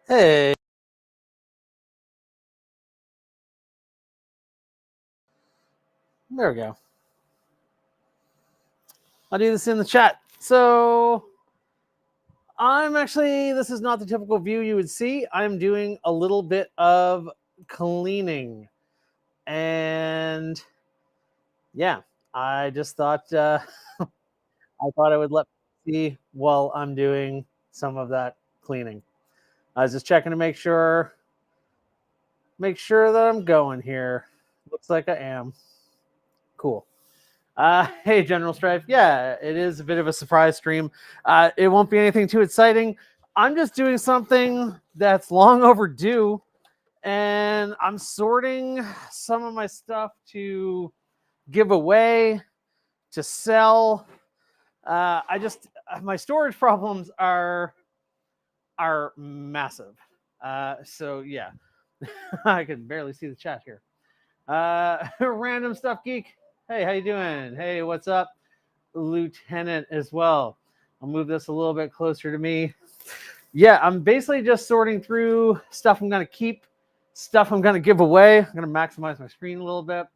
Hey, there we go. I'll do this in the chat. So this is not the typical view you would see. I'm doing a little bit of cleaning. And yeah, I just thought, I thought I would let you see while I'm doing some of that cleaning. I was just checking to make sure that I'm going here. Looks like I am. Cool. Hey, General Strife. Yeah, it is a bit of a surprise stream. It won't be anything too exciting. I'm just doing something that's long overdue, and I'm sorting some of my stuff to give away, to sell. My storage problems are massive. So yeah, I can barely see the chat here. Random Stuff Geek. Hey, how you doing? Hey, what's up? Lieutenant as well. I'll move this a little bit closer to me. Yeah, I'm basically just sorting through stuff I'm going to keep, stuff I'm going to give away. I'm going to maximize my screen a little bit.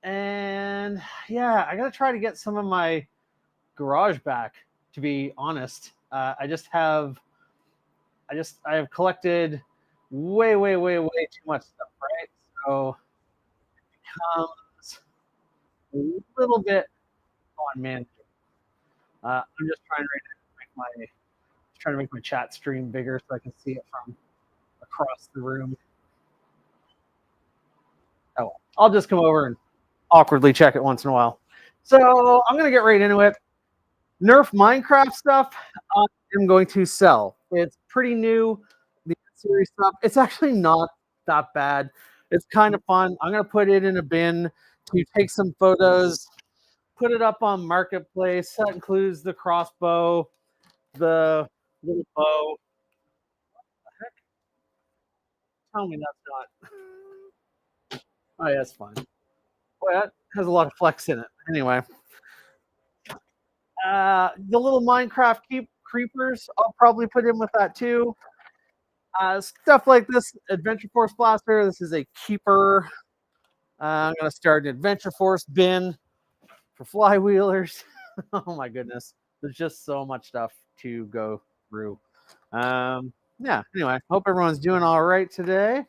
And yeah, I got to try to get some of my garage back, to be honest. I have collected way too much stuff, right? So it becomes a little bit on man. I'm just trying to make my chat stream bigger so I can see it from across the room. Oh, I'll just come over and awkwardly check it once in a while. So I'm going to get right into it. Nerf Minecraft stuff I'm going to sell. It's pretty new. The series stuff, it's actually not that bad. It's kind of fun. I'm going to put it in a bin to take some photos, put it up on Marketplace. That includes the crossbow, the little bow. Tell me that's not. Oh, yeah, that's fine. Boy, that has a lot of flex in it. Anyway, the little Minecraft creepers, I'll probably put in with that too. Stuff like this Adventure Force blaster. This is a keeper. I'm gonna start an Adventure Force bin for flywheelers. Oh my goodness, there's just so much stuff to go through. Yeah. Anyway, hope everyone's doing all right today.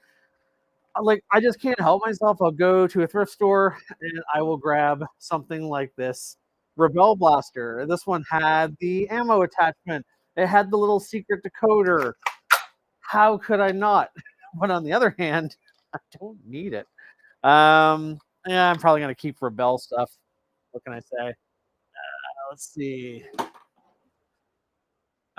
I just can't help myself. I'll go to a thrift store and I will grab something like this Rebel Blaster. This one had the ammo attachment. It had the little secret decoder. How could I not? But on the other hand, I don't need it. Yeah, I'm probably gonna keep Rebel stuff. What can I say? Let's see.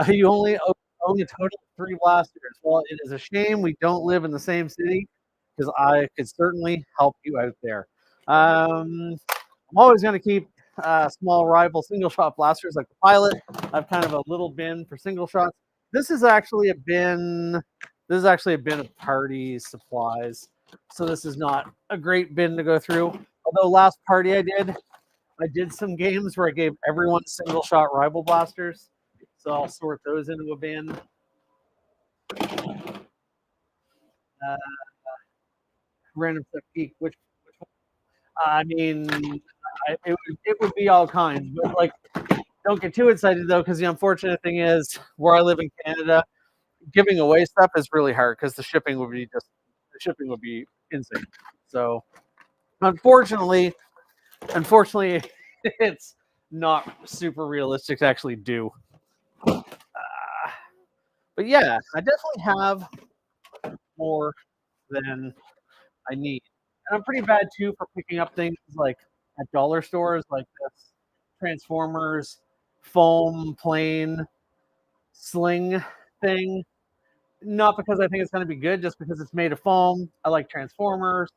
You only own a total of 3 blasters. Well, it is a shame we don't live in the same city because I could certainly help you out there. I'm always going to keep small rival single shot blasters like the Pilot. I've kind of a little bin for single shots. This is actually a bin. This is actually a bin of party supplies. So this is not a great bin to go through. Although last party I did some games where I gave everyone single shot rival blasters. So I'll sort those into a bin. Random Stuff Geek, which one? I mean, it would be all kinds, but like, don't get too excited though, because the unfortunate thing is, where I live in Canada, giving away stuff is really hard because the shipping would be insane. So, unfortunately, it's not super realistic to actually do. But yeah, I definitely have more than I need. And I'm pretty bad too for picking up things like at dollar stores like this Transformers foam plane sling thing. Not because I think it's going to be good, just because it's made of foam. I like Transformers.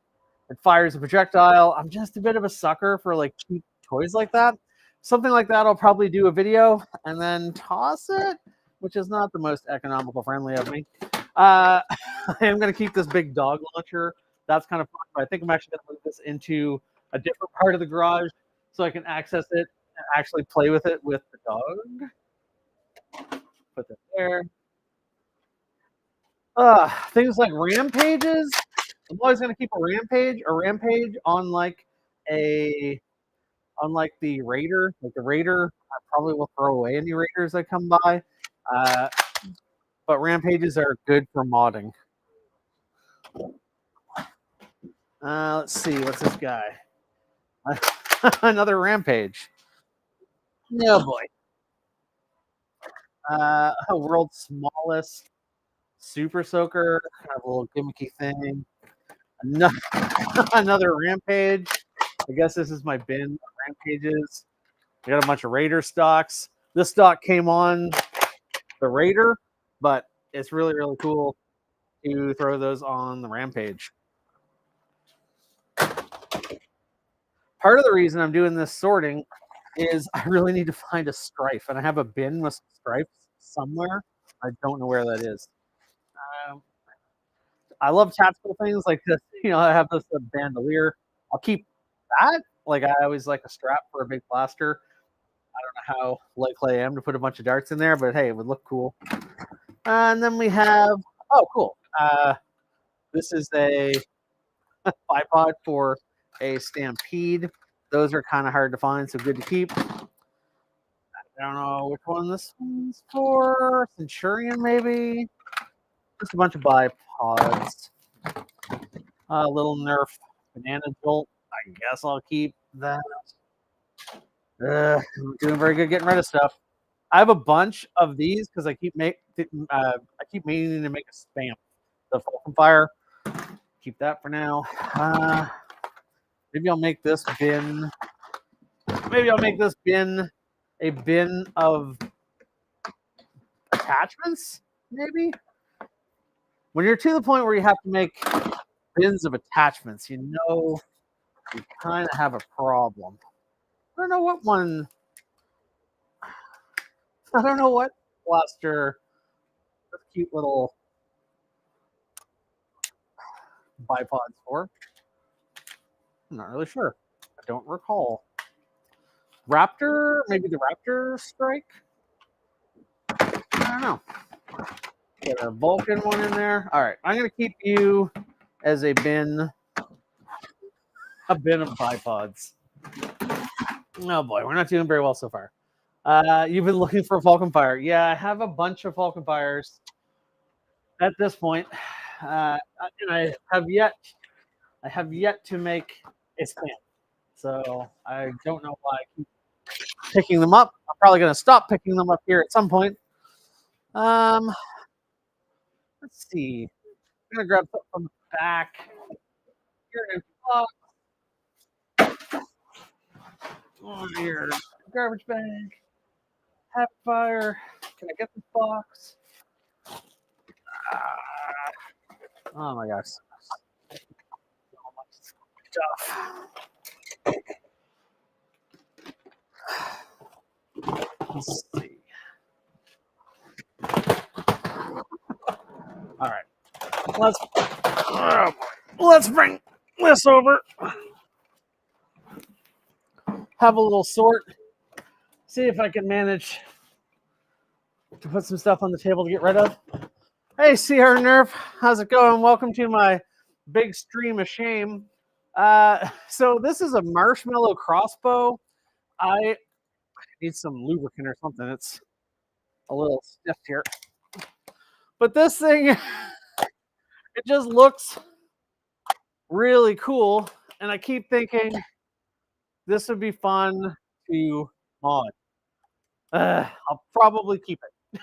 It fires a projectile. I'm just a bit of a sucker for like cheap toys like that. Something like that, I'll probably do a video and then toss it, which is not the most economical friendly of me. I am going to keep this big dog launcher. That's kind of fun, but I think I'm actually going to move this into a different part of the garage so I can access it and actually play with it with the dog. Put that there. Things like rampages. I'm always gonna keep a rampage on like a on like the raider. Like the raider, I probably will throw away any raiders that come by. Uh, but rampages are good for modding. Let's see, what's this guy? Another rampage. No boy. World's smallest super soaker, kind of a little gimmicky thing. Another, another rampage. I guess this is my bin of rampages. I got a bunch of Raider stocks. This stock came on the Raider, but it's really, really cool to throw those on the Rampage. Part of the reason I'm doing this sorting is I really need to find a strife, and I have a bin with stripes somewhere. I don't know where that is. Um, I love tactical things like this. I have this bandolier. I'll keep that. Like I always like a strap for a big blaster. I don't know how likely I am to put a bunch of darts in there, but hey, it would look cool. And then we have, oh, cool. This is a bipod for a Stampede. Those are kind of hard to find, so good to keep. I don't know which one this one's for. Centurion, maybe. Just a bunch of bipods. A little Nerf banana jolt. I guess I'll keep that. I'm doing very good getting rid of stuff. I have a bunch of these because I keep meaning to make a spam. The Falcon Fire. Keep that for now. Maybe I'll make this bin. Maybe I'll make this bin a bin of attachments. Maybe when you're to the point where you have to make bins of attachments, you kind of have a problem. I don't know what one. I don't know what blaster. This cute little bipods for. I'm not really sure. I don't recall. Raptor, maybe the Raptor Strike. I don't know. Get a Vulcan one in there. All right, I'm gonna keep you as a bin of bipods. Oh boy, we're not doing very well so far. You've been looking for a Falcon Fire. Yeah, I have a bunch of Falcon Fires at this point. And I have yet to make a spam. So I don't know why I keep picking them up. I'm probably going to stop picking them up here at some point. Let's see. I'm going to grab something from the back. Here in box. Oh, here. Garbage bag. Happy Fire. Can I get this box? Oh my gosh. So much stuff. Let's see. All right. Let's bring this over. Have a little sort. See if I can manage to put some stuff on the table to get rid of. Hey, CR Nerf, how's it going? Welcome to my big stream of shame. So this is a marshmallow crossbow. I need some lubricant or something. It's a little stiff here. But this thing, it just looks really cool. And I keep thinking this would be fun to mod. I'll probably keep it.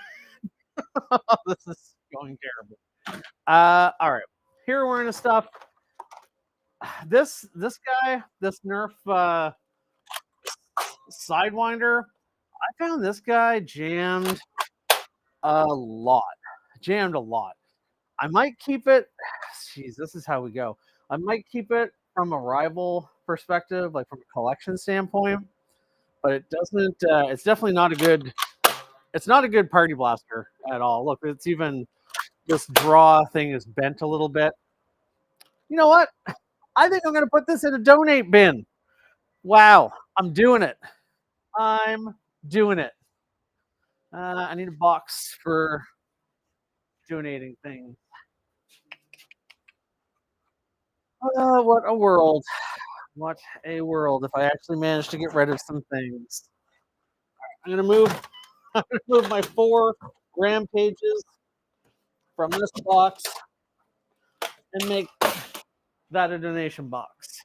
This is going terrible. All right. Here we're into stuff. This guy, this Nerf Sidewinder, I found this guy jammed a lot. I might keep it. Jeez, this is how we go. I might keep it from a rival perspective, like from a collection standpoint, but it doesn't. It's definitely not a good. It's not a good party blaster at all. Look, it's even this draw thing is bent a little bit. You know what? I think I'm going to put this in a donate bin. Wow, I'm doing it. I'm doing it. I need a box for donating things. What a world. What a world if I actually manage to get rid of some things. I'm gonna move I'm gonna move my 4 rampages from this box and make that a donation box.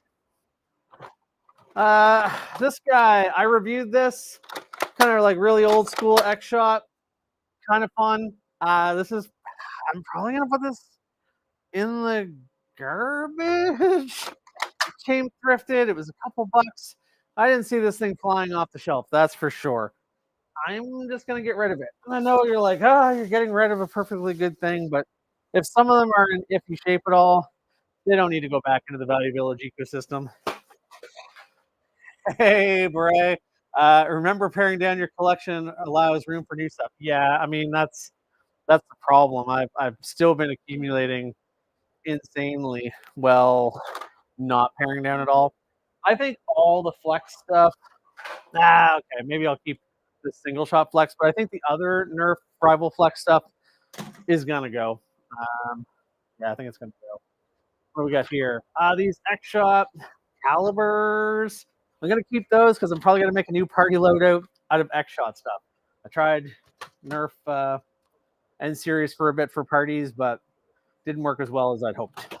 This guy, I reviewed this, kind of like really old school X shot, kind of fun. This is I'm probably gonna put this in the garbage. It came thrifted. It was a couple bucks. I didn't see this thing flying off the shelf. That's for sure. I'm just gonna get rid of it. And I know you're like, you're getting rid of a perfectly good thing, but if some of them are in iffy shape at all, they don't need to go back into the Value Village ecosystem. Hey, Bray. Remember paring down your collection allows room for new stuff. Yeah, I mean that's the problem. I've still been accumulating insanely well, not paring down at all. I think all the flex stuff. Okay, maybe I'll keep the single shot flex, but I think the other Nerf rival flex stuff is gonna go. Um, yeah, I think it's gonna go. What do we got here? These X shot calibers. I'm gonna keep those because I'm probably gonna make a new party loadout out of X shot stuff. I tried Nerf N series for a bit for parties, but didn't work as well as I'd hoped.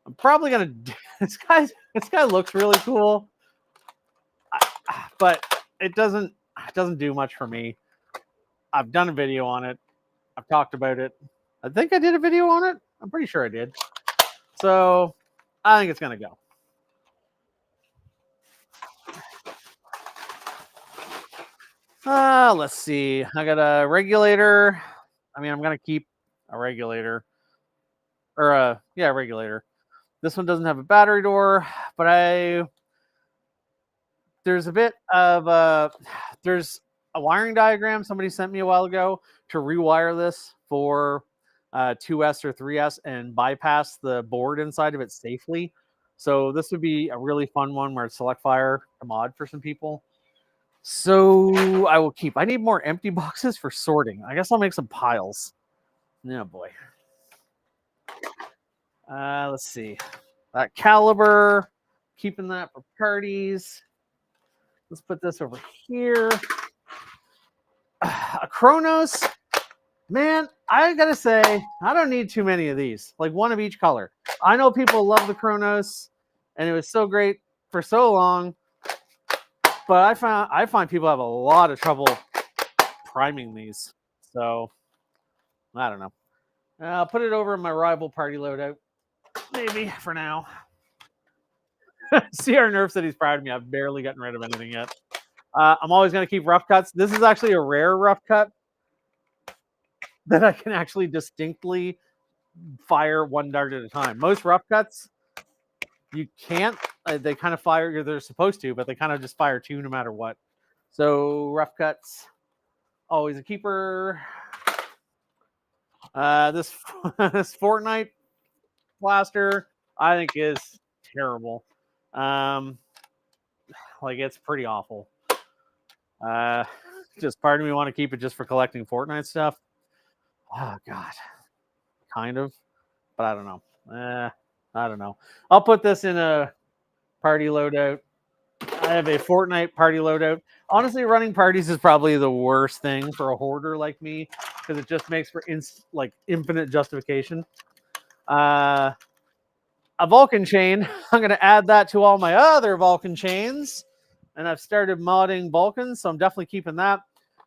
I'm probably gonna. This guy looks really cool, but it doesn't do much for me. I've done a video on it. I've talked about it. I think I did a video on it. I'm pretty sure I did. So I think it's gonna go. Let's see. I got a regulator. I mean, I'm gonna keep a regulator, or a regulator. This one doesn't have a battery door, but there's a bit of there's a wiring diagram somebody sent me a while ago to rewire this for 2S or 3S and bypass the board inside of it safely. So this would be a really fun one where it's select fire to mod for some people. So I will keep. I need more empty boxes for sorting. I guess I'll make some piles. Oh boy. Let's see. That caliber, keeping that for parties. Let's put this over here. A Chronos. Man, I gotta say, I don't need too many of these. Like one of each color. I know people love the Chronos, and it was so great for so long. But I find people have a lot of trouble priming these. So I don't know. I'll put it over in my rival party loadout. Maybe for now. CR Nerf said he's proud of me. I've barely gotten rid of anything yet. I'm always going to keep rough cuts. This is actually a rare rough cut that I can actually distinctly fire one dart at a time. Most rough cuts, you can't. They kind of fire. They're supposed to, but they kind of just fire two no matter what. So rough cuts, always a keeper. This Fortnite blaster, I think is terrible. Like it's pretty awful. Just part of me want to keep it just for collecting Fortnite stuff. Oh God, kind of, but I don't know. I don't know. I'll put this in a party loadout. I have a Fortnite party loadout. Honestly, running parties is probably the worst thing for a hoarder like me because it just makes for infinite justification. A Vulcan chain. I'm going to add that to all my other Vulcan chains. And I've started modding Vulcans, so I'm definitely keeping that.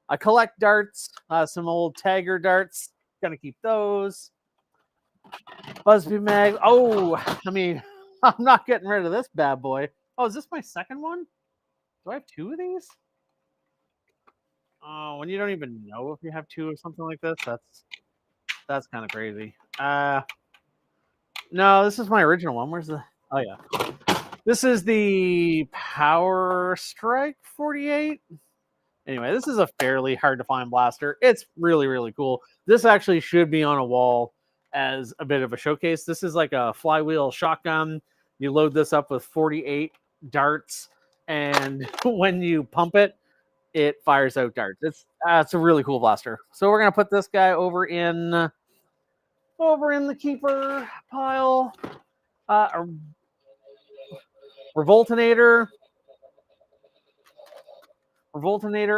I collect darts, some old Tagger darts. Going to keep those. Busby Mag. Oh, I mean, I'm not getting rid of this bad boy. Oh, is this my second one? Do I have two of these? Oh, when you don't even know if you have two or something like this, that's kind of crazy. No, this is my original one. Where's the? Oh yeah, this is the Power Strike 48. Anyway, this is a fairly hard to find blaster. It's really, really cool. This actually should be on a wall as a bit of a showcase. This is like a flywheel shotgun. You load this up with 48 darts, and when you pump it, it fires out darts. It's a really cool blaster. So we're gonna put this guy over in the keeper pile. A Revoltinator.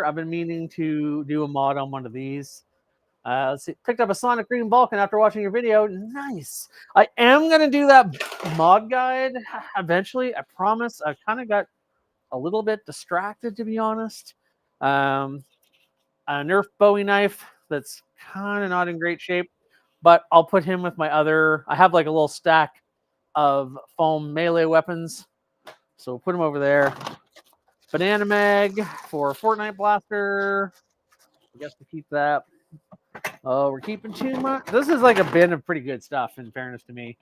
I've been meaning to do a mod on one of these. Let's see. Picked up a Sonic Green Vulcan after watching your video. Nice. I am going to do that mod guide eventually. I promise. I kind of got a little bit distracted, to be honest. A Nerf Bowie knife that's kind of not in great shape, but I'll put him with my other. I have like a little stack of foam melee weapons, so we'll put him over there. Banana mag for Fortnite blaster. I guess we keep that. Oh, we're keeping too much. This is like a bin of pretty good stuff, in fairness to me.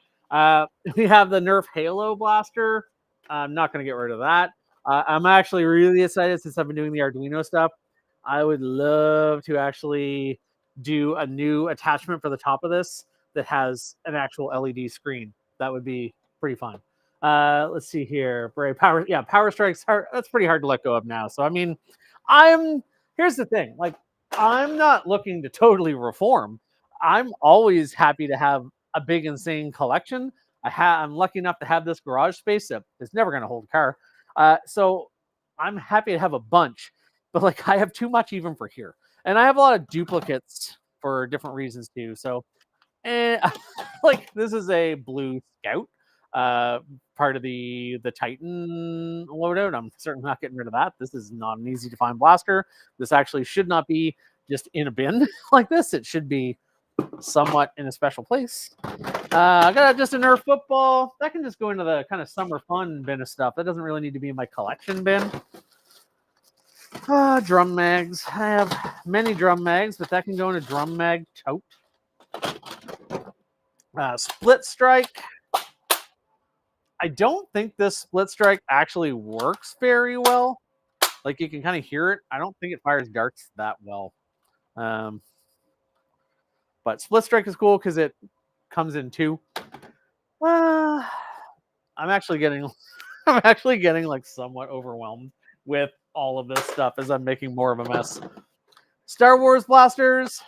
We have the Nerf Halo blaster. I'm not going to get rid of that. I'm actually really excited since I've been doing the Arduino stuff. I would love to actually do a new attachment for the top of this that has an actual LED screen. That would be pretty fun. Let's see here. Brave Power. Yeah, Power Strike's hard. That's pretty hard to let go of now. So, I mean, here's the thing. Like, I'm not looking to totally reform. I'm always happy to have a big, insane collection. I'm lucky enough to have this garage space that is never going to hold a car. So I'm happy to have a bunch, but like I have too much even for here. And I have a lot of duplicates for different reasons too. So, like this is a blue Scout, part of the Titan loadout. I'm certainly not getting rid of that. This is not an easy to find blaster. This actually should not be just in a bin like this. It should be somewhat in a special place. I got just a Nerf football. That can just go into the kind of summer fun bin of stuff. That doesn't really need to be in my collection bin. Drum mags. I have many drum mags, but that can go in a drum mag tote. Split strike. I don't think this split strike actually works very well. Like you can kind of hear it. I don't think it fires darts that well. But split strike is cool because it comes in two. I'm actually getting like somewhat overwhelmed with all of this stuff as I'm making more of a mess. Star Wars blasters,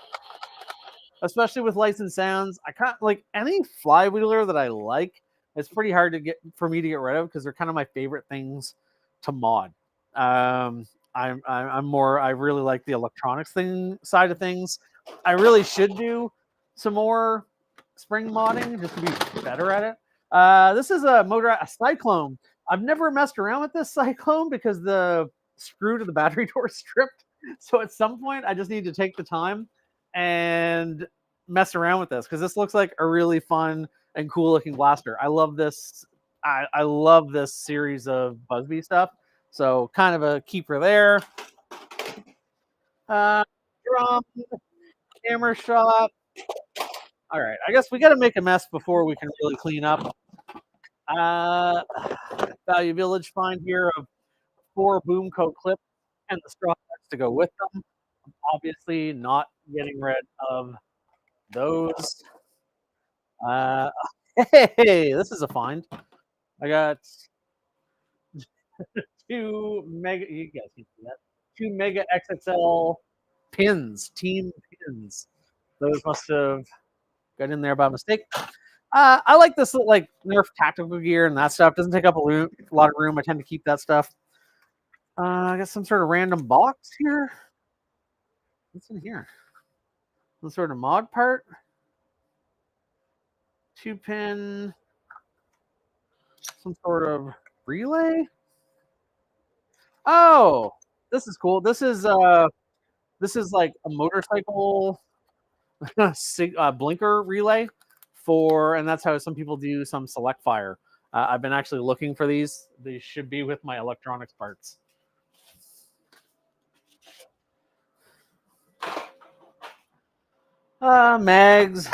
especially with lights and sounds. I can't like any flywheeler that I like. It's pretty hard to get for me to get rid of because they're kind of my favorite things to mod. I'm more. I really like the electronics side of things. I really should do some more spring modding just to be better at it. This is a Cyclone. I've never messed around with this Cyclone because the screw to the battery door stripped. So at some point, I just need to take the time and mess around with this because this looks like a really fun and cool looking blaster. I love this. I love this series of Busby stuff. So kind of a keeper there. Drum, camera shot. All right, I guess we got to make a mess before we can really clean up. Value Village find here of 4 boom coat clips and the straw parts to go with them. I'm obviously not getting rid of those. Hey, this is a find. I got 2 mega. You guys can see that. 2 mega XXL pins, team pins. Those must have got in there by mistake. I like this like Nerf tactical gear and that stuff. Doesn't take up a lot of room. I tend to keep that stuff. I got some sort of random box here. What's in here? Some sort of mod part. 2-pin. Some sort of relay. Oh, this is cool. This is like a motorcycle blinker relay and that's how some people do some select fire. I've been actually looking for these. They should be with my electronics parts. Mags.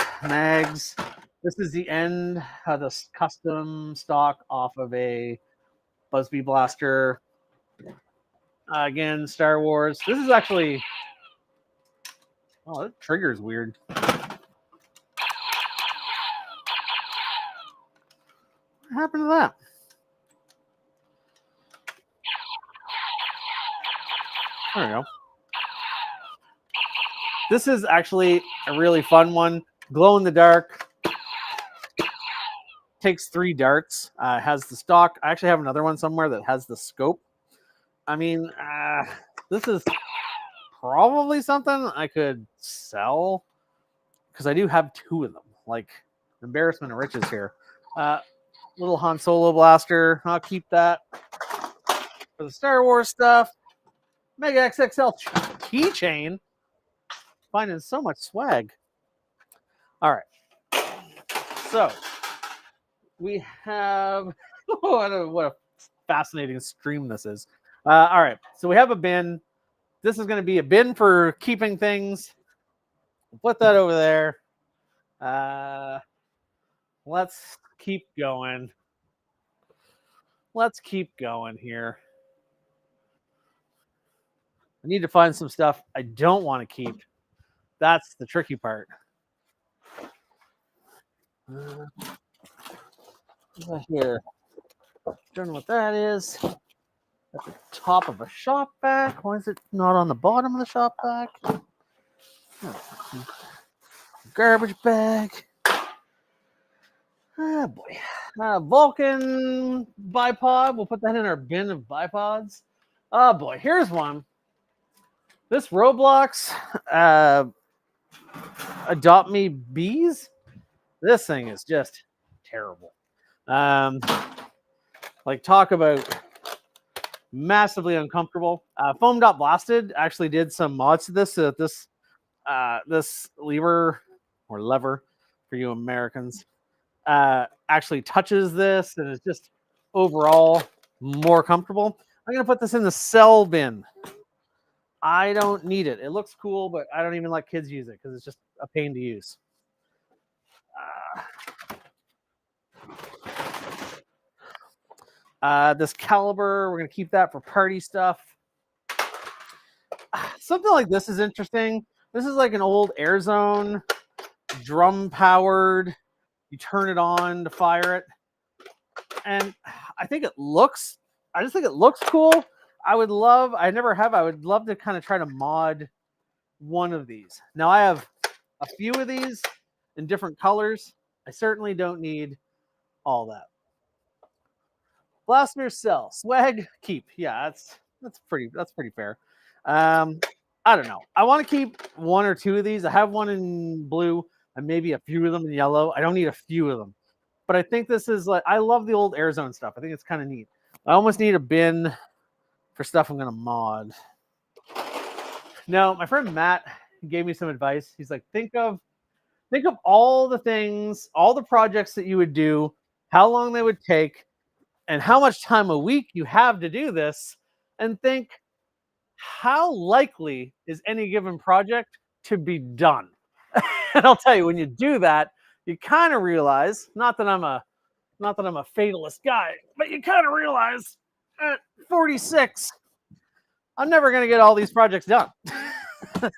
This is the end of this custom stock off of a Busby blaster. Again, Star Wars. This is actually. Oh, that trigger's weird. What happened to that? There we go. This is actually a really fun one. Glow in the dark. takes 3 darts. Has the stock. I actually have another one somewhere that has the scope. I mean, this is probably something I could sell because I do have 2 of them. Like, embarrassment of riches here. Little Han Solo blaster. I'll keep that for the Star Wars stuff. Mega XXL keychain. Finding so much swag. All right. So we have what a fascinating stream this is. All right. So we have a bin. This is going to be a bin for keeping things. We'll put that over there. Let's keep going. Let's keep going here. I need to find some stuff I don't want to keep. That's the tricky part. Here. Don't know what that is. At the top of a shop vac. Why is it not on the bottom of the shop vac? Garbage bag. Ah, boy. Vulcan bipod. We'll put that in our bin of bipods. Oh, boy. Here's one. This Roblox Adopt Me Bees. This thing is just terrible. Like, talk about massively uncomfortable. Foam.blasted actually did some mods to this. This lever for you Americans actually touches this and is just overall more comfortable. I'm gonna put this in the sell bin. I don't need it. It looks cool, but I don't even let kids use it because it's just a pain to use. This caliber, we're gonna keep that for party stuff. Something like this is interesting. This is like an old Airzone, drum powered. You turn it on to fire it, and I think it looks. I just think it looks cool. I would love. I never have. I would love to kind of try to mod one of these. Now I have a few of these in different colors. I certainly don't need all that. Blaster sell, swag keep. Yeah, that's pretty fair. I don't know. I want to keep 1 or 2 of these. I have one in blue and maybe a few of them in yellow. I don't need a few of them, but I think this is like, I love the old Airzone stuff. I think it's kind of neat. I almost need a bin for stuff I'm gonna mod. No, my friend Matt gave me some advice. He's like, think of all the things, all the projects that you would do, how long they would take, and how much time a week you have to do this, and think, how likely is any given project to be done? And I'll tell you, when you do that, you kind of realize, not that I'm a fatalist guy, but you kind of realize at 46, I'm never going to get all these projects done.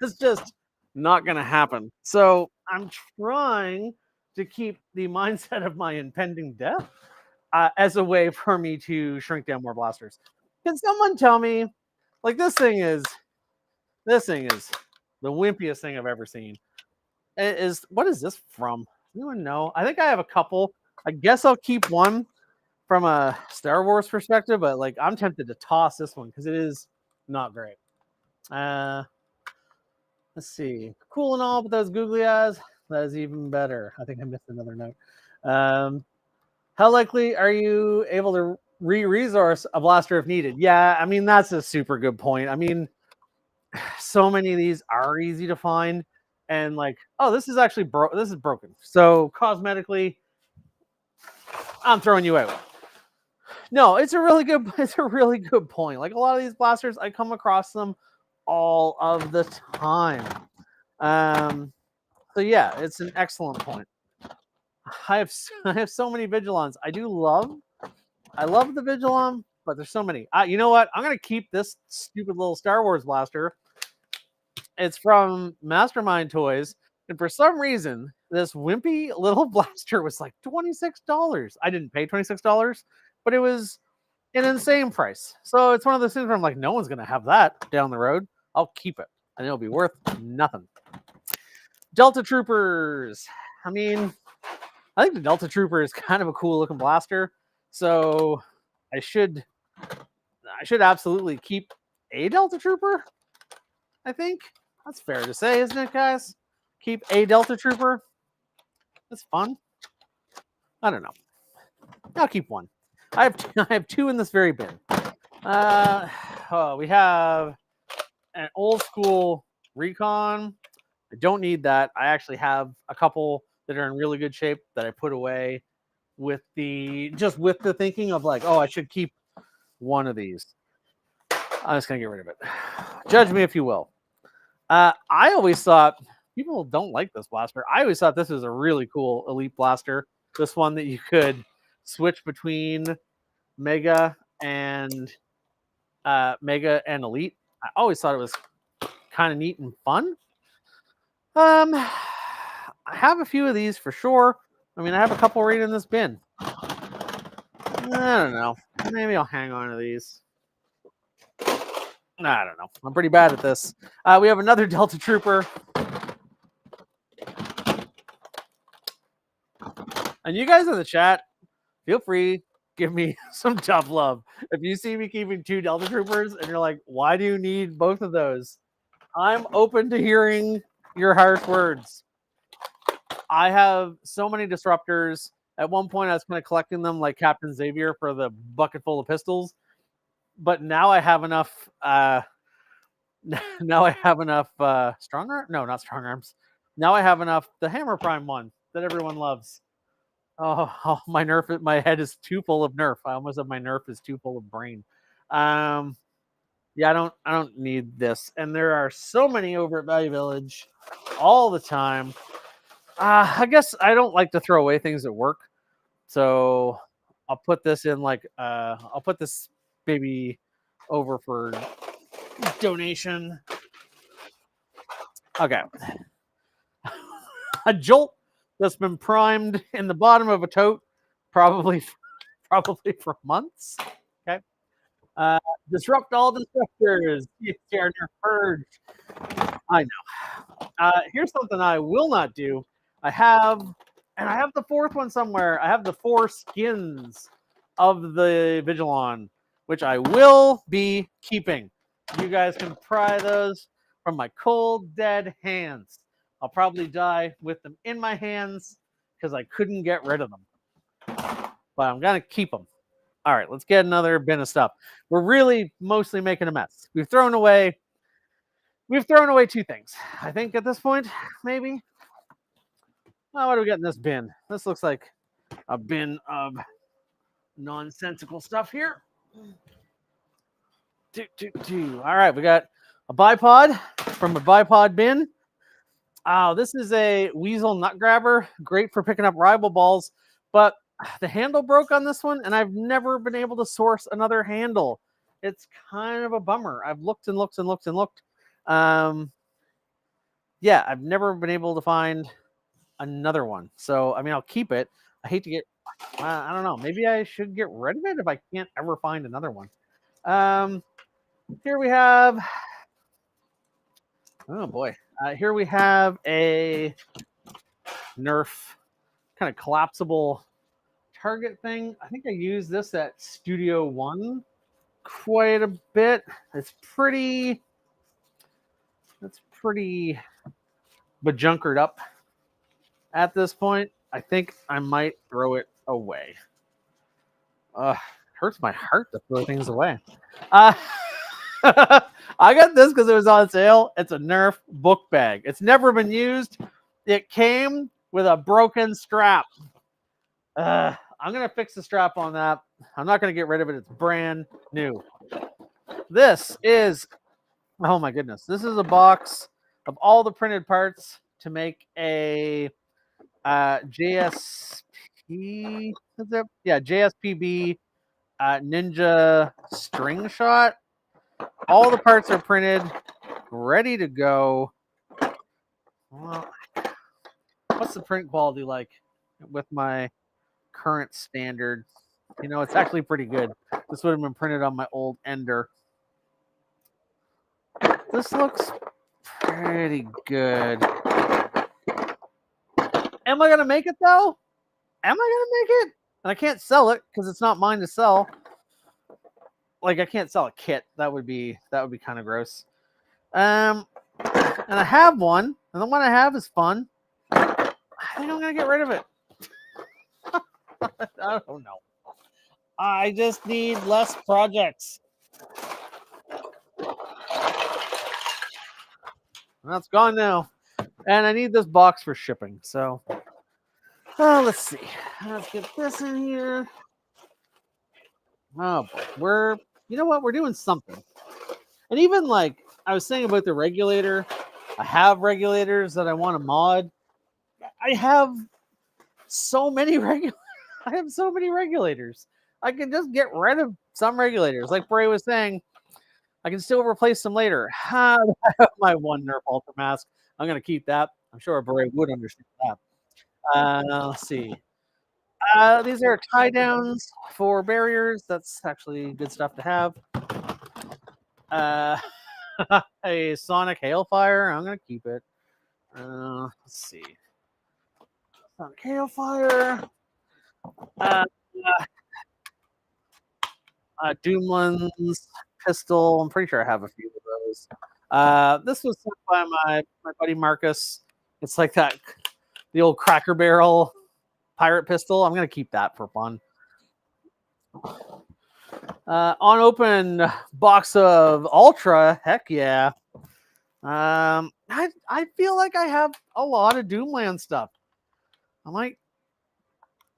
It's just not going to happen. So I'm trying to keep the mindset of my impending death as a way for me to shrink down more blasters. Can someone tell me, like, this thing is the wimpiest thing I've ever seen. What is this from? Does anyone know? I think I have a couple. I guess I'll keep one from a Star Wars perspective, but like, I'm tempted to toss this one because it is not great. Let's see. Cool and all, but those googly eyes, that is even better. I think I missed another note. How likely are you able to resource a blaster if needed? Yeah, I mean, that's a super good point. I mean, so many of these are easy to find, and like, oh, this is actually this is broken. So cosmetically, I'm throwing you out. No, it's a really good point. Like, a lot of these blasters, I come across them all of the time. So yeah, it's an excellent point. I have so many Vigilons. I love the Vigilon, but there's so many. You know what? I'm gonna keep this stupid little Star Wars blaster. It's from Mastermind Toys, and for some reason, this wimpy little blaster was like $26. I didn't pay $26, but it was an insane price. So it's one of those things where I'm like, no one's gonna have that down the road. I'll keep it, and it'll be worth nothing. Delta Troopers. I mean, I think the Delta Trooper is kind of a cool looking blaster, so I should absolutely keep a Delta Trooper. I think that's fair to say, isn't it, guys? Keep a Delta Trooper. That's fun. I don't know. I'll keep one. I have two in this very bin. We have an old school Recon. I don't need that. I actually have a couple that are in really good shape that I put away with the thinking of like, oh, I should keep one of these. I'm just gonna get rid of it. Judge me if you will. I always thought people don't like this blaster. I always thought this was a really cool elite blaster. This one that you could switch between Mega and Elite. I always thought it was kind of neat and fun. I have a few of these for sure. I mean, I have a couple right in this bin. I don't know. Maybe I'll hang on to these. I don't know. I'm pretty bad at this. We have another Delta Trooper. And you guys in the chat, feel free, give me some tough love. If you see me keeping 2 Delta Troopers and you're like, why do you need both of those? I'm open to hearing your harsh words. I have so many disruptors. At one point, I was kind of collecting them like Captain Xavier for the bucket full of pistols. But now I have enough. Now I have enough strong arm. No, not strong arms. Now I have enough. The Hammer Prime one that everyone loves. Oh, my Nerf! My head is too full of Nerf. I almost have my Nerf is too full of brain. Yeah, I don't need this. And there are so many over at Value Village all the time. I guess I don't like to throw away things at work, so I'll put this in like I'll put this baby over for donation. Okay. A Jolt that's been primed in the bottom of a tote, probably for months. Okay. Disrupt all disruptors. CSTR Nerf Purge. I know. Here's something I will not do. I have the fourth one somewhere. I have the 4 skins of the Vigilon, which I will be keeping. You guys can pry those from my cold, dead hands. I'll probably die with them in my hands because I couldn't get rid of them. But I'm going to keep them. All right, let's get another bin of stuff. We're really mostly making a mess. We've thrown away 2 things. I think at this point, maybe. Oh, what do we got in this bin? This looks like a bin of nonsensical stuff here. All right, we got a bipod from a bipod bin. Oh, this is a Weasel nut grabber. Great for picking up rival balls, but the handle broke on this one, and I've never been able to source another handle. It's kind of a bummer. I've looked and looked and looked and looked. Yeah, I've never been able to find another one. So, I mean, I'll keep it. I hate to get, I don't know. Maybe I should get rid of it if I can't ever find another one. Here we have, oh boy. Here we have a Nerf kind of collapsible target thing. I think I used this at Studio One quite a bit. It's pretty bejunkered up at this point. I think I might throw it away. Hurts my heart to throw things away. I got this because it was on sale. It's a Nerf book bag. It's never been used. It came with a broken strap. I'm going to fix the strap on that. I'm not going to get rid of it. It's brand new. This is, oh my goodness. This is a box of all the printed parts to make a JSP. Is it? Yeah, JSPB Ninja string shot. All the parts are printed, ready to go. Well, what's the print quality like with my current standard? You know, it's actually pretty good. This would have been printed on my old Ender. This looks pretty good. Am I going to make it, though? am I gonna make it? And I can't sell it because it's not mine to sell. Like I can't sell a kit. That would be kind of gross. And I have one, and the one I have is fun. I think I'm gonna get rid of it. I don't know. I just need less projects. That's gone now. And I need this box for shipping. So let's see. Let's get this in here. Oh boy. You know what? We're doing something. And even like I was saying about the regulator, I have regulators that I want to mod. I have so many regulators. I can just get rid of some regulators. Like Bray was saying, I can still replace them later. I have my one Nerf Ultra Mask. I'm going to keep that. I'm sure Bray would understand that. Let's see. These are tie downs for barriers. That's actually good stuff to have. A Sonic Hailfire. I'm going to keep it. Let's see. Sonic Hailfire. Doomlands pistol. I'm pretty sure I have a few of those. This was sent by my buddy Marcus. It's like that, the old Cracker Barrel pirate pistol. I'm going to keep that for fun. Unopened box of Ultra. Heck yeah. I feel like I have a lot of Doomland stuff. I might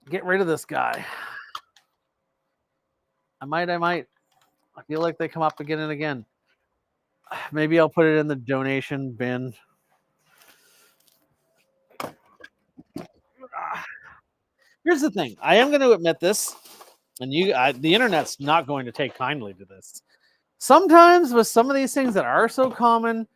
get rid of this guy. I might. I feel like they come up again and again. Maybe I'll put it in the donation bin. Here's the thing. I am going to admit this, and the internet's not going to take kindly to this. Sometimes with some of these things that are so common,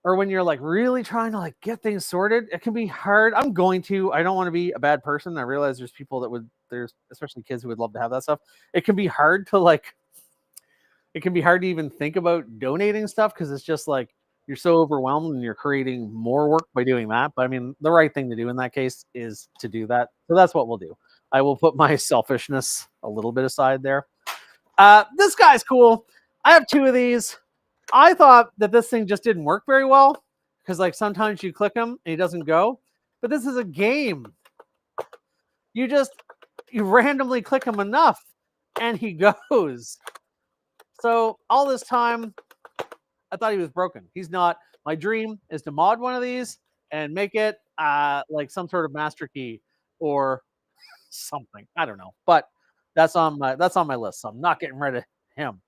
or when you're like really trying to like get things sorted, it can be hard. I don't want to be a bad person. I realize there's people that there's especially kids who would love to have that stuff. It can be hard to even think about donating stuff because it's just like you're so overwhelmed and you're creating more work by doing that. But I mean, the right thing to do in that case is to do that. So that's what we'll do. I will put my selfishness a little bit aside there. This guy's cool. I have 2 of these. I thought that this thing just didn't work very well because like sometimes you click him and he doesn't go. But this is a game. You randomly click him enough and he goes. So all this time, I thought he was broken. He's not. My dream is to mod one of these and make it like some sort of master key or something. I don't know, but that's on my list. So I'm not getting rid of him.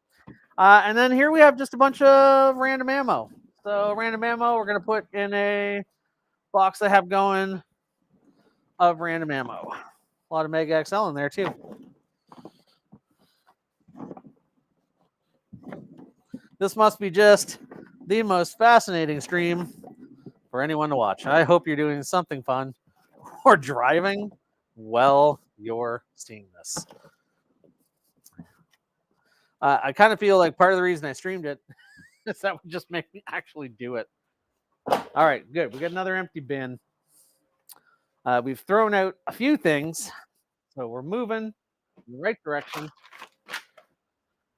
And then here we have just a bunch of random ammo. So random ammo, we're gonna put in a box I have going of random ammo. A lot of Mega XL in there too. This must be just the most fascinating stream for anyone to watch. I hope you're doing something fun or driving while you're seeing this. I kind of feel like part of the reason I streamed it is that would just make me actually do it. All right, good. We got another empty bin. We've thrown out a few things, so we're moving in the right direction.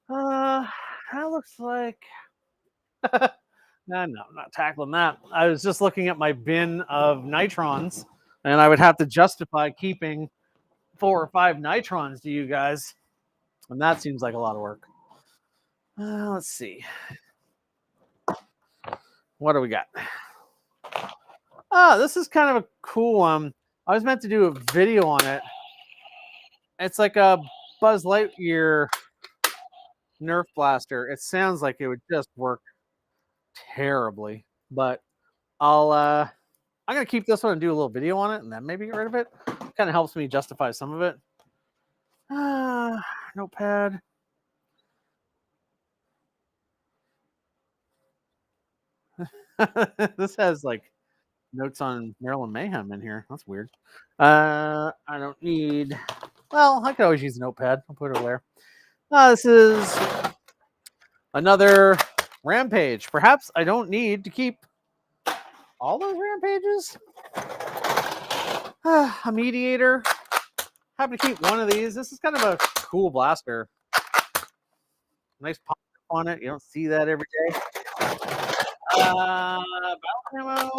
That looks like... no, I'm not tackling that. I was just looking at my bin of nitrons, and I would have to justify keeping 4 or 5 nitrons to you guys, and that seems like a lot of work. Let's see. What do we got? This is kind of a cool one. I was meant to do a video on it. It's like a Buzz Lightyear Nerf blaster. It sounds like it would just work terribly, but I'm gonna keep this one and do a little video on it and then maybe get rid of it. Kind of helps me justify some of it. Notepad. This has like notes on Marilyn Mayhem in here. That's weird. I don't need... Well, I could always use a notepad. I'll put it there. This is another Rampage. Perhaps I don't need to keep all those Rampages. A Mediator. happy to keep one of these. This is kind of a cool blaster. Nice pop on it. You don't see that every day. Battle ammo.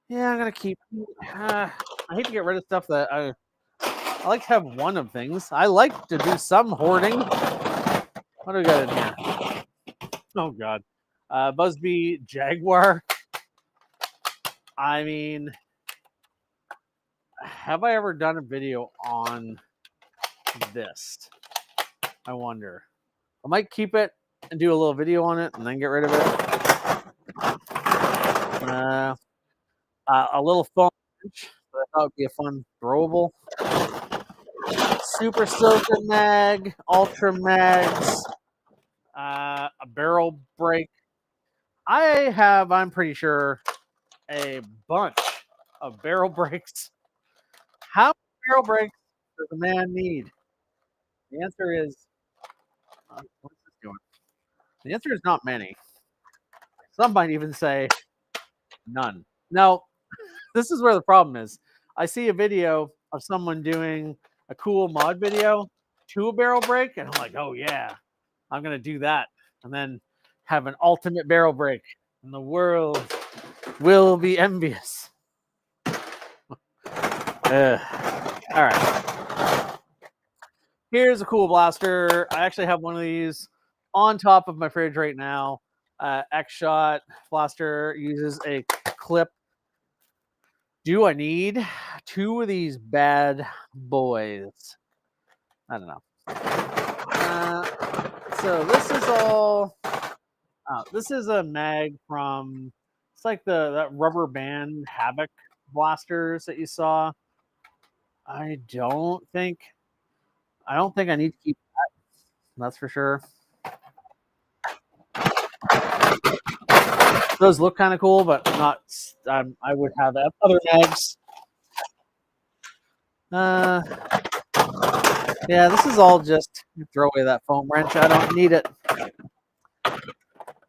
Yeah, I'm gonna keep. I hate to get rid of stuff that I like to have one of things. I like to do some hoarding. What do we got in here? Oh God, Busby Jaguar. I mean, have I ever done a video on this? I wonder. I might keep it and do a little video on it and then get rid of it. A little foam wrench that I thought would be a fun throwable. Super Soaker mag, Ultra mags, a barrel break. I have, I'm pretty sure, a bunch of barrel breaks. How many barrel breaks does a man need? The answer is, what's this doing? The answer is not many. Some might even say none. Now, this is where the problem is. I see a video of someone doing a cool mod video to a barrel break, and I'm like, oh yeah, I'm gonna do that, and then have an ultimate barrel break, and the world will be envious. All right. Here's a cool blaster. I actually have one of these on top of my fridge right now. X-Shot blaster uses a clip. Do I need two of these bad boys? I don't know. So this is all. This is a mag from. It's like that rubber band Havoc blasters that you saw. I don't think I need to keep that. That's for sure. Those look kind of cool, but not. I would have other mags. Yeah, this is all just throw away that foam wrench. I don't need it.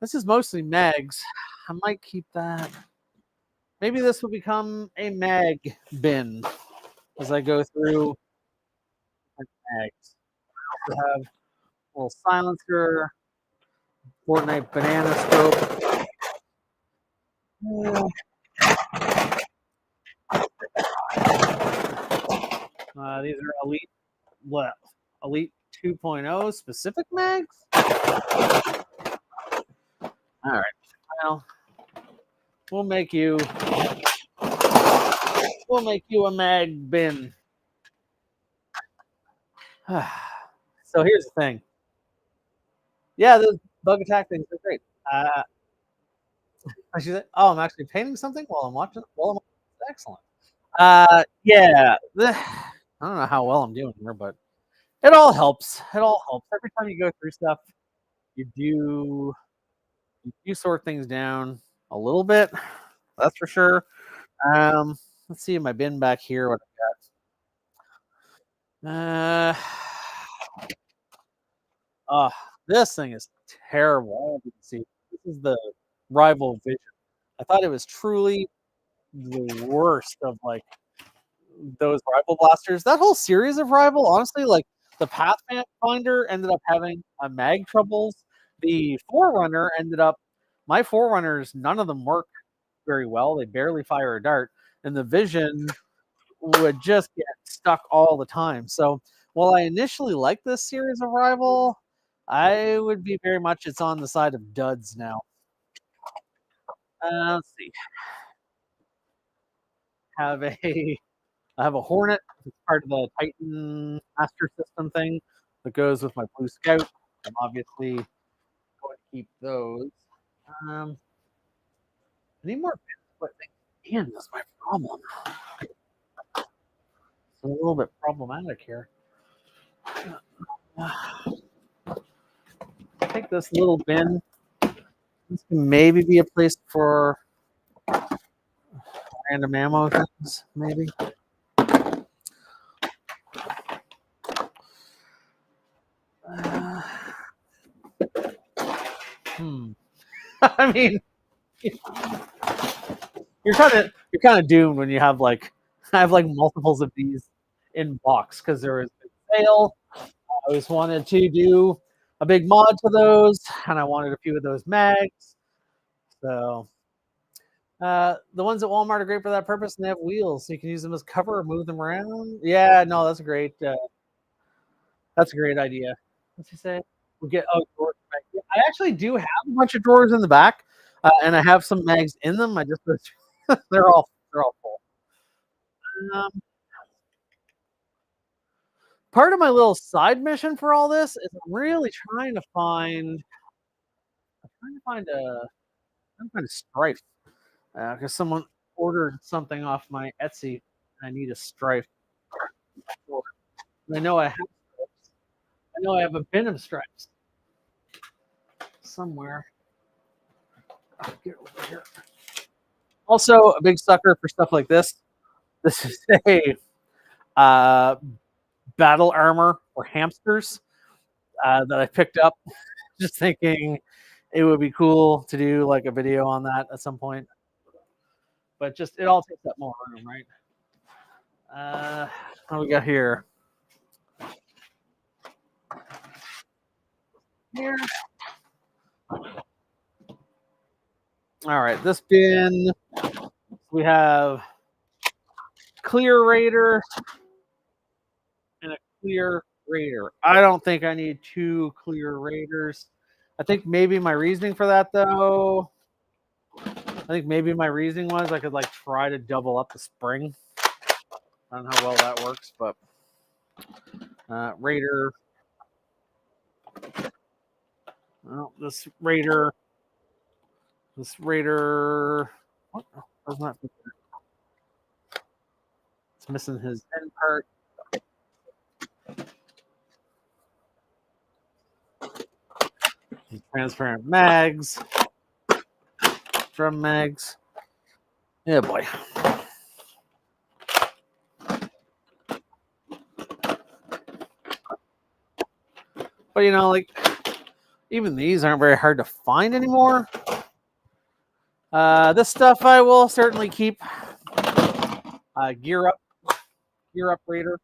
This is mostly mags. I might keep that. Maybe this will become a mag bin as I go through mags. I also have a little silencer, Fortnite banana scope. These are Elite 2.0 specific mags. All right. Well, we'll make you a mag bin. So here's the thing. Yeah, those bug attack things are great. She said, "Oh, I'm actually painting something while I'm watching. Excellent. Yeah. I don't know how well I'm doing here, but it all helps. It all helps. Every time you go through stuff, you do sort things down a little bit. That's for sure. Let's see in my bin back here what I got. This thing is terrible. You can see this is the Rival Vision. I thought it was truly the worst of like those Rival blasters. That whole series of Rival, honestly, like the Pathfinder ended up having a mag troubles. The Forerunner my Forerunners, none of them work very well. They barely fire a dart, and the Vision would just get stuck all the time. So while I initially liked this series of Rival, I would be very much it's on the side of duds now. Let's see. I have a Hornet. It's part of the Titan Master System thing that goes with my Blue Scout. I'm obviously going to keep those. I need more bins. Man, that's my problem. It's a little bit problematic here. Take this little bin. This can maybe be a place for random ammo things, maybe. I mean, you're kind of doomed when you have like I have like multiples of these in box because there was a sale. I always wanted to do a big mod to those, and I wanted a few of those mags. So the ones at Walmart are great for that purpose, and they have wheels, so you can use them as cover or move them around. Yeah, no, that's a great. That's a great idea. What's he say? We'll get drawers back. Yeah, I actually do have a bunch of drawers in the back, and I have some mags in them. I just they're all full. Um, Part of my little side mission for all this is I'm really trying to find a some kind of strife because someone ordered something off my Etsy. I need a strife. I know I have. I know I have a bin of stripes somewhere. I'll get over here. Also, a big sucker for stuff like this. This is a uh, battle armor for hamsters that I picked up, just thinking it would be cool to do like a video on that at some point. But just it all takes up more room, right? What do we got here? Here. All right, this bin we have clear raider and a clear raider. I don't think I need two clear raiders. I think maybe my reasoning for that though. I think maybe my reasoning was I could like try to double up the spring. I don't know how well that works, but raider. Well, this raider. What? Does not. It's missing his end part. Transparent mags. Drum mags. Yeah, boy. But you know, like even these aren't very hard to find anymore. This stuff I will certainly keep. Gear up raider.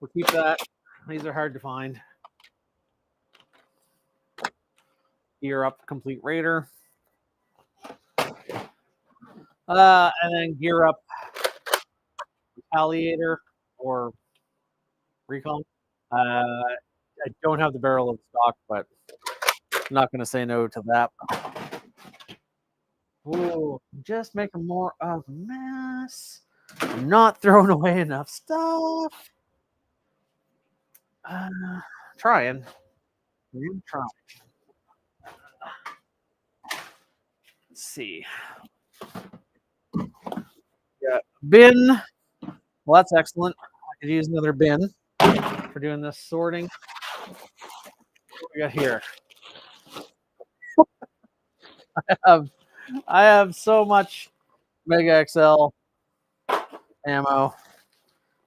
We'll keep that. These are hard to find. Gear up complete raider. And then gear up retaliator or recon. I don't have the barrel in stock, but I'm not going to say no to that. Ooh, just making more of a mess. I'm not throwing away enough stuff. Trying. I'm trying. Let's see. Yeah, bin. Well, that's excellent. I could use another bin for doing this sorting. What we got here? I have so much Mega XL ammo.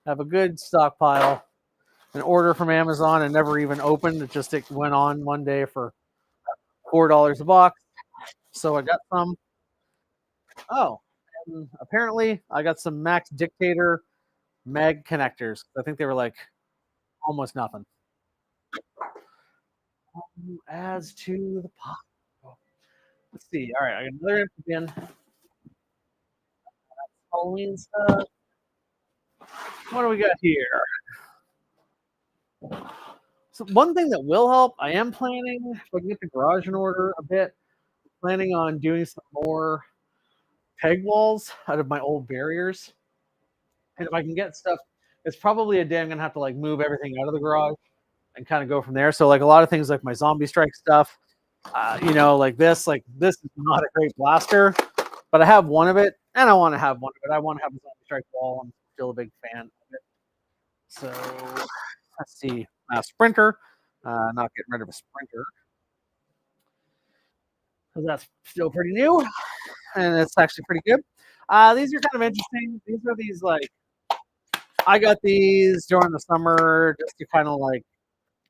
I have a good stockpile. An order from Amazon and never even opened. It went on one day for $4 a box. So I got some. Oh, and apparently I got some Max Dictator mag connectors. I think they were like almost nothing. Adds to the pot. Let's see. All right, I got another empty bin. Halloween stuff. What do we got here? So one thing that will help, I am planning, if I can get the garage in order a bit, planning on doing some more peg walls out of my old barriers. And if I can get stuff, it's probably a day I'm going to have to like move everything out of the garage and kind of go from there. So like a lot of things like my zombie strike stuff, like this is not a great blaster, but I have one of it and I want to have one of it. I want to have a zombie strike wall. I'm still a big fan of it. So let's see. Sprinter, not getting rid of a sprinter because that's still pretty new and it's actually pretty good. These are kind of interesting. These are these like I got these during the summer just to kind of like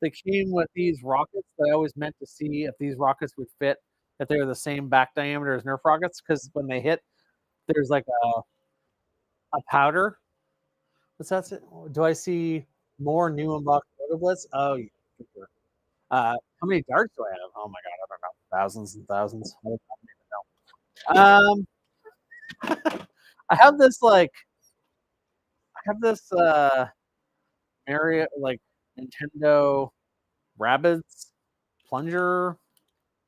they came with these rockets that I always meant to see if these rockets would fit, if they were the same back diameter as Nerf rockets, because when they hit, there's like A powder. What's that? Do I see more new unboxed Photo Blitz? Oh, yeah. Sure. How many darts do I have? Oh my god, I don't know. Thousands and thousands. I don't even know. I have this Mario like Nintendo Rabbids plunger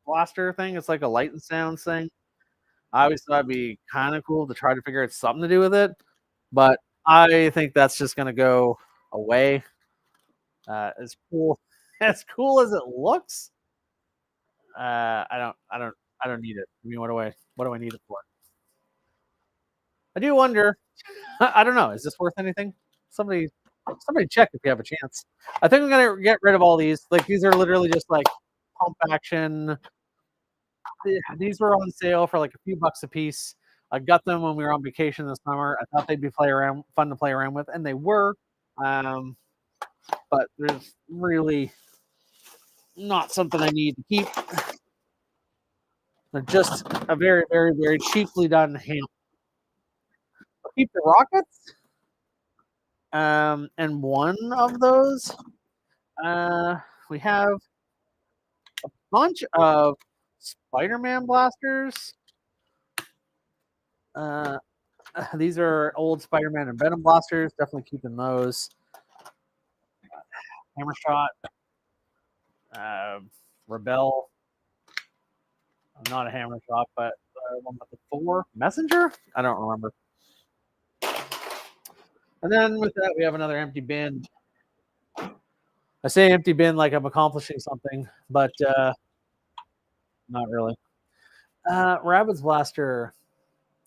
blaster thing. It's like a light and sound thing. I always thought it'd be kind of cool to try to figure out something to do with it, but I think that's just gonna go away. As cool as it looks, I don't need it. I mean, what do I need it for? I do wonder. I don't know. Is this worth anything? Somebody check if you have a chance. I think I'm gonna get rid of all these. Like these are literally just like pump action. These were on sale for like a few bucks a piece. I got them when we were on vacation this summer. I thought they'd be fun to play around with, and they were. But there's really not something I need to keep. They're just a very, very, very cheaply done handle. I'll keep the rockets. And one of those, we have a bunch of Spider-Man blasters. These are old Spider-Man and Venom blasters. Definitely keeping those. Hammer shot. Rebel. Not a hammer shot, but one with the 4 messenger. I don't remember. And then with that, we have another empty bin. I say empty bin like I'm accomplishing something, but not really. Rabbids blaster.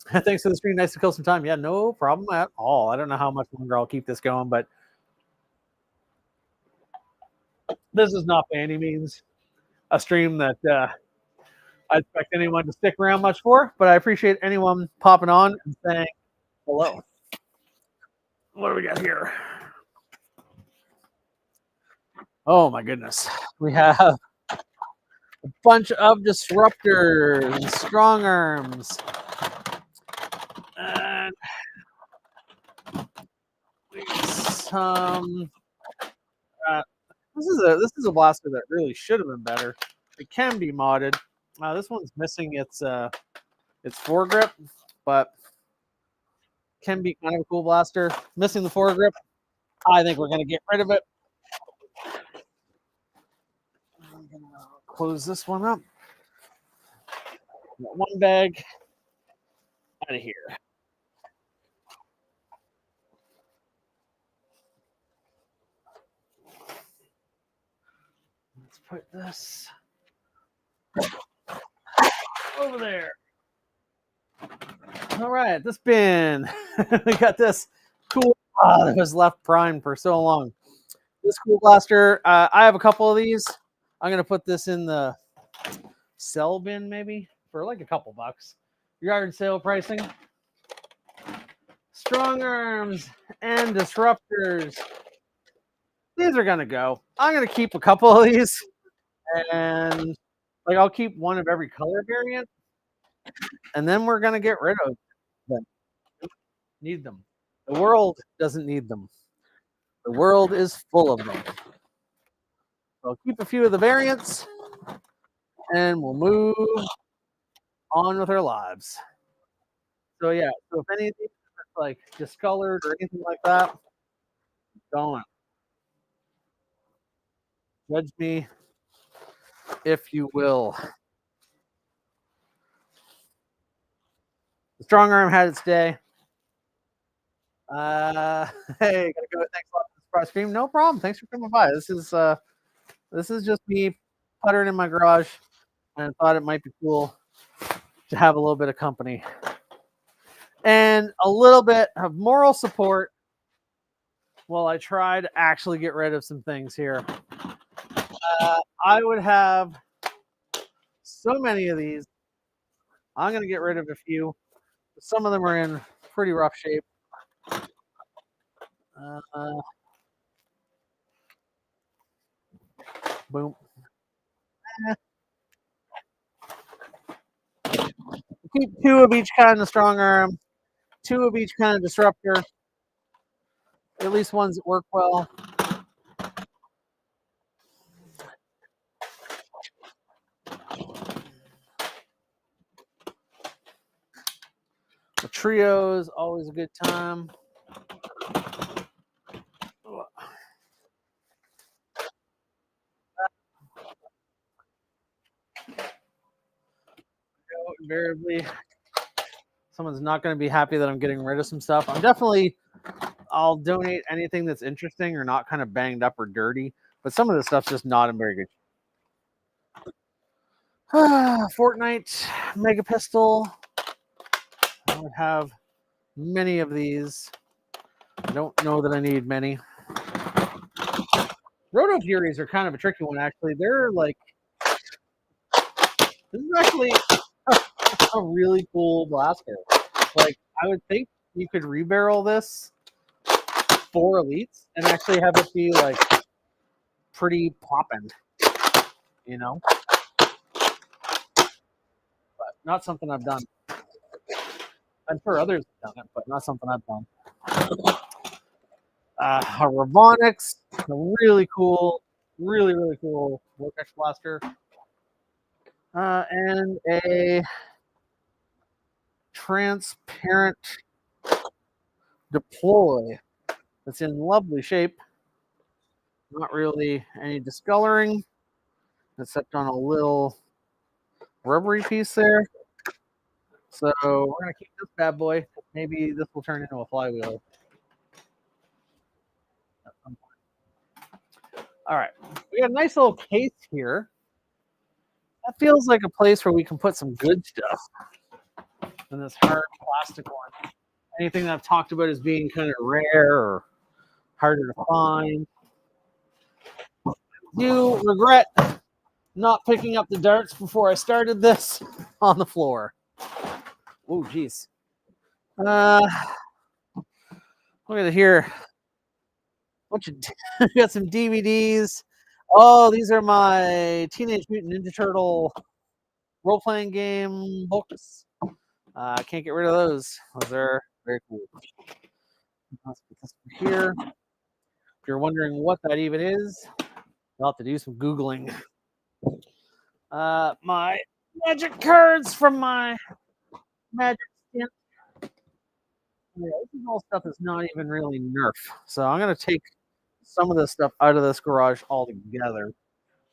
Thanks for the stream. Nice to kill some time. Yeah, no problem at all. I don't know how much longer I'll keep this going, but this is not by any means a stream that I expect anyone to stick around much for, but I appreciate anyone popping on and saying hello. What do we got here? Oh my goodness. We have a bunch of disruptors and strong arms. And some this is a blaster that really should have been better. It can be modded. This one's missing its foregrip, but can be kind of a cool blaster. Missing the foregrip. I think we're gonna get rid of it. I'm gonna close this one up. Got one bag out of here. Let's put this over there. All right, this bin. We got this cool. That was left primed for so long. This cool blaster. I have a couple of these. I'm gonna put this in the sell bin maybe for like a couple bucks. Yard sale pricing. Strong arms and disruptors. These are gonna go. I'm gonna keep a couple of these, and like I'll keep one of every color variant, and then we're gonna get rid of them. Need them. The world doesn't need them. The world is full of them. So I'll keep a few of the variants, and we'll move on with our lives. So yeah, so if any of these are like discolored or anything like that, going. Judge me if you will. The strong arm had its day. Hey, gotta go. Thanks a lot for the surprise stream. No problem. Thanks for coming by. This is just me puttering in my garage, and I thought it might be cool to have a little bit of company and a little bit of moral support while I try to actually get rid of some things here. I would have so many of these. I'm going to get rid of a few. Some of them are in pretty rough shape. Boom. Keep 2 of each kind of strong arm. 2 of each kind of disruptor. At least ones that work well. The trio is always a good time. Invariably, someone's not going to be happy that I'm getting rid of some stuff. I'll donate anything that's interesting or not kind of banged up or dirty, but some of the stuff's just not in very good. Fortnite Mega Pistol. I would have many of these. I don't know that I need many. Roto Furies are kind of a tricky one, actually. They're like, this is actually a really cool blaster. Like, I would think you could rebarrel this for elites and actually have it be like pretty poppin', you know? But not something I've done. I'm sure others have done it, but not something I've done. A Ravonics, a really cool Vortex blaster. And a transparent deploy that's in lovely shape. Not really any discoloring, except on a little rubbery piece there. So we're going to keep this bad boy. Maybe this will turn into a flywheel. All right. We got a nice little case here. That feels like a place where we can put some good stuff in this hard plastic one. Anything that I've talked about as being kind of rare or harder to find. Do regret not picking up the darts before I started this on the floor. Oh, geez. Look at it here. Got some DVDs. Oh, these are my Teenage Mutant Ninja Turtle role-playing game books. I can't get rid of those. Those are very cool. Let's put this here. If you're wondering what that even is, you'll have to do some Googling. My magic cards from my magic skin. Yeah, this is all stuff that's not even really Nerf. So I'm going to take some of this stuff out of this garage altogether.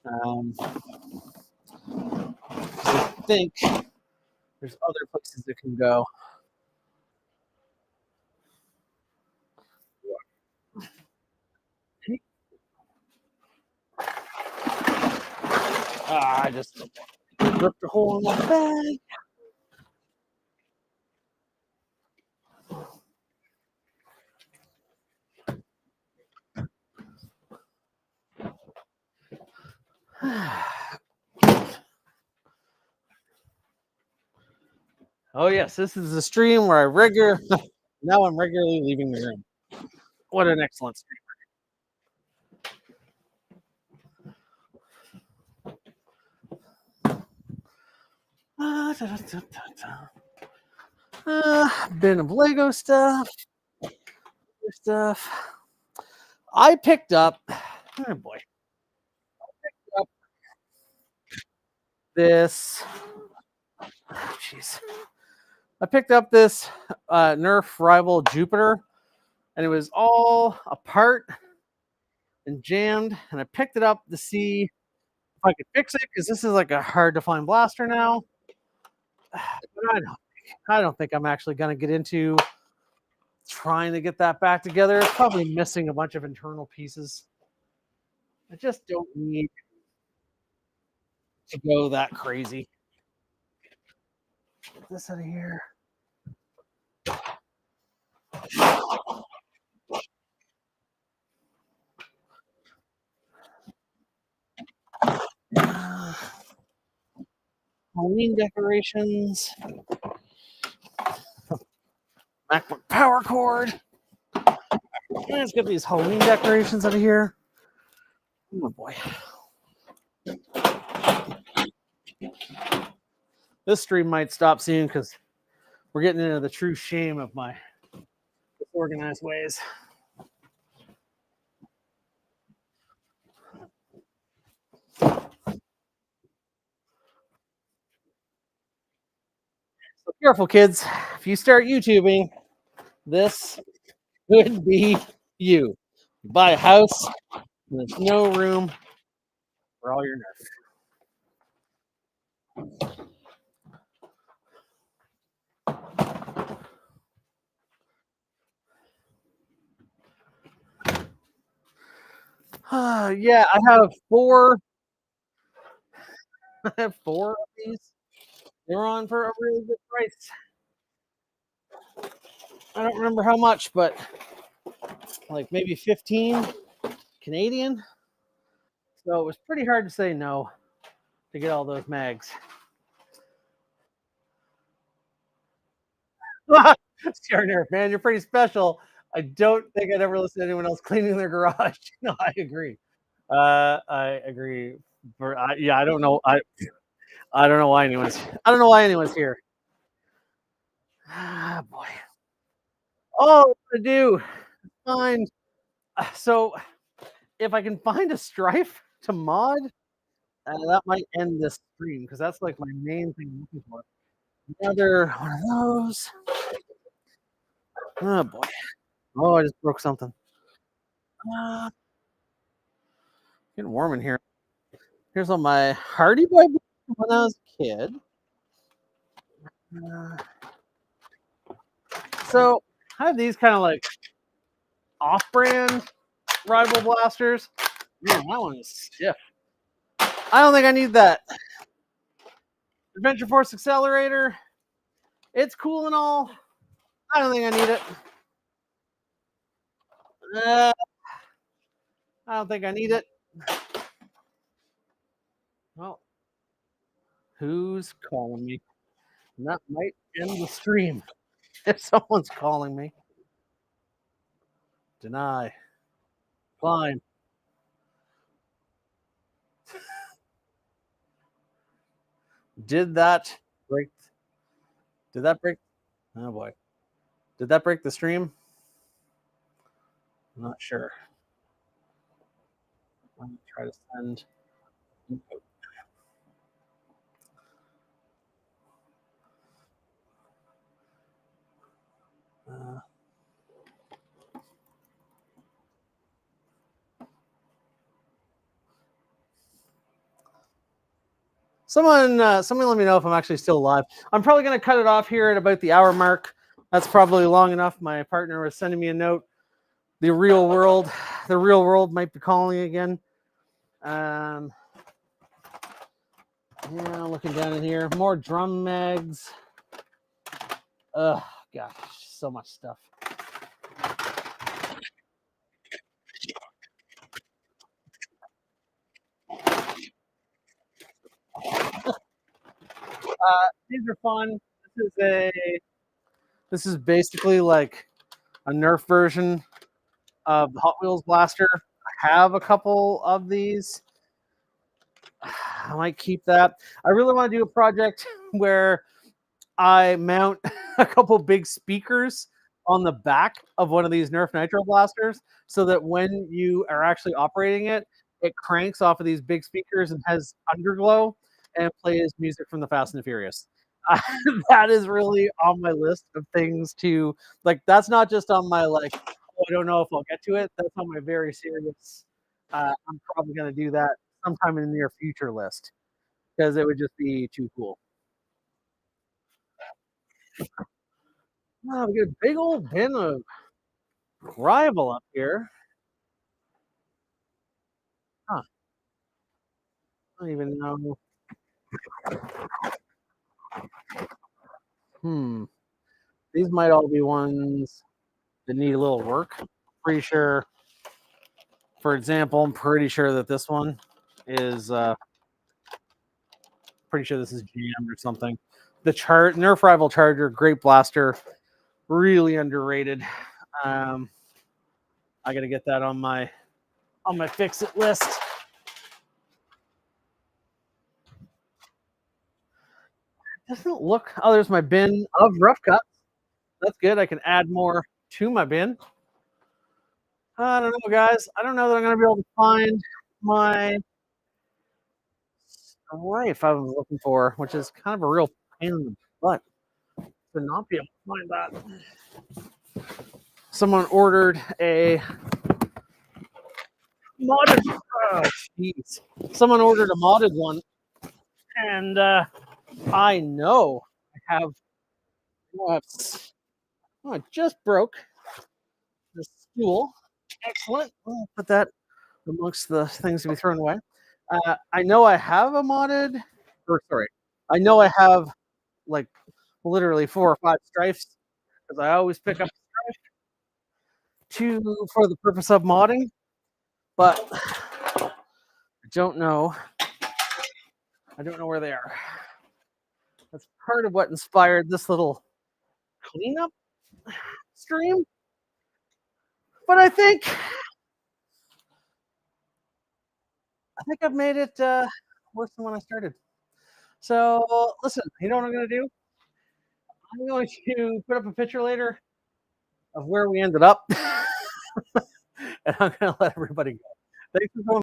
I think there's other places that can go. I just ripped a hole in my bag. Oh yes, this is the stream where now I'm regularly leaving the room. What an excellent stream. Bin of Lego stuff. I picked up. Oh boy. This. Jeez. I picked up this Nerf rival Jupiter, and it was all apart and jammed. And I picked it up to see if I could fix it, because this is like a hard to find blaster now. But I don't think I'm actually going to get into trying to get that back together. It's probably missing a bunch of internal pieces. I just don't need to go that crazy. Get this out of here. Halloween decorations. MacBook power cord. Let's get these Halloween decorations out of here. Oh boy. This stream might stop soon because we're getting into the true shame of my disorganized ways. So careful, kids. If you start YouTubing, this could be you. You buy a house, and there's no room for all your Nerf. Yeah, I have four. I have four of these. They're on for a really good price. I don't remember how much, but like maybe 15 Canadian. So it was pretty hard to say no to get all those mags. Sure, Nerf, man, you're pretty special. I don't think I'd ever listen to anyone else cleaning their garage. No, I agree. I agree. Yeah, I don't know. I don't know why anyone's. I don't know why anyone's here. Ah, boy. Oh, what to do? Find. So if I can find a strife to mod, that might end this stream because that's like my main thing I'm looking for. Another one of those. Oh boy. Oh, I just broke something. Getting warm in here. Here's all my Hardy Boy when I was a kid. Uh, so I have these kind of like off-brand rival blasters. Man, that one is stiff. I don't think I need that. Adventure Force Accelerator. It's cool and all. I don't think I need it. Uh, I don't think I need it. Well, who's calling me? And that might end the stream if someone's calling me. Deny. Climb. Did that break? Did that break? Oh boy. Did that break the stream? I'm not sure. I'm gonna try to send. Uh, someone let me know if I'm actually still live. I'm probably going to cut it off here at about the hour mark. That's probably long enough. My partner was sending me a note. The real world might be calling again. Yeah, looking down in here, more drum mags. Ugh, gosh, so much stuff. These are fun. This is basically like a Nerf version of the Hot Wheels blaster. I have a couple of these. I might keep that. I really want to do a project where I mount a couple big speakers on the back of one of these Nerf Nitro blasters so that when you are actually operating it, it cranks off of these big speakers and has underglow and plays music from the Fast and the Furious. That is really on my list of things to like. That's not just on my like. Oh, I don't know if I'll get to it. That's on my very serious. I'm probably going to do that sometime in the near future list because it would just be too cool. Wow, we got a big old bin of rival up here. Huh. I don't even know. Hmm. These might all be ones that need a little work. Pretty sure, for example, I'm pretty sure that this one is pretty sure this is jammed or something. The Nerf Rival Charger, great blaster, really underrated. Um, I gotta get that on my fix it list. doesn't look. Oh, there's my bin of rough cuts. That's good. I can add more to my bin. I don't know, guys. I don't know that I'm going to be able to find my strife I was looking for, which is kind of a real pain in the butt to not be able to find that. Someone ordered a modded. Oh, jeez. Someone ordered a modded one, and I know I have. Oh, it just broke the stool. Excellent. I'll put that amongst the things to be thrown away. I know I have a modded, or sorry, I know I have like literally 4 or 5 strifes because I always pick up a strife for the purpose of modding, but I don't know. I don't know where they are. That's part of what inspired this little cleanup stream. But I think I've made it worse than when I started. So listen, you know what I'm going to do? I'm going to put up a picture later of where we ended up, and I'm going to let everybody go. Thanks for coming.